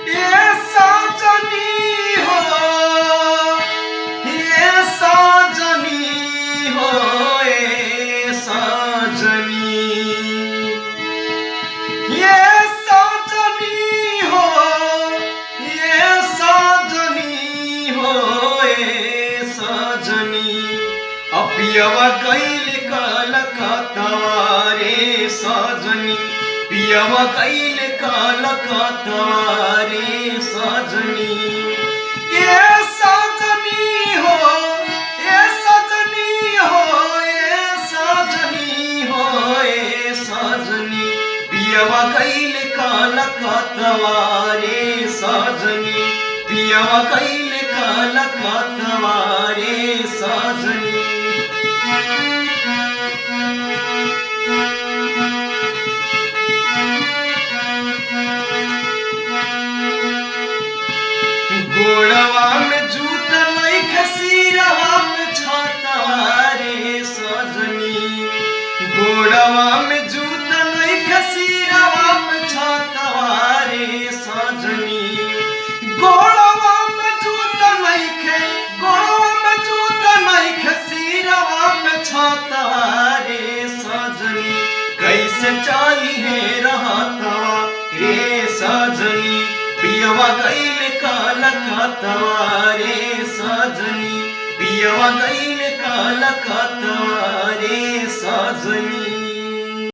ये सजनी हो, ये सजनी हो, ये सजनी, ये सजनी हो, ये सजनी हो, ये सजनी। पियवा गइल कलकत्तावा रे सजनी, पियवा गइल कलकत्तावा रे सजनी। ये सजनी हो, ये सजनी हो, ये सजनी हो, ये सजनी। पियवा गइल कलकत्तावा रे सजनी, पियवा गइल कलकत्तावा रे सजनी। गोड़वा में जूता नइखे, सिरवा में छाता रे सजनी। गोड़वा में जूता नइखे, सिरवा में छाता रे सजनी। गोड़वा में जूता नइखे, गोड़वा में जूता नइखे, सिरवा में छाता रे सजनी। कैसे चाली है रहता रे सजनी, पियवा गइल कलकत्तावा रे सजनी, पियवा गइल कलकत्तावा रे सजनी।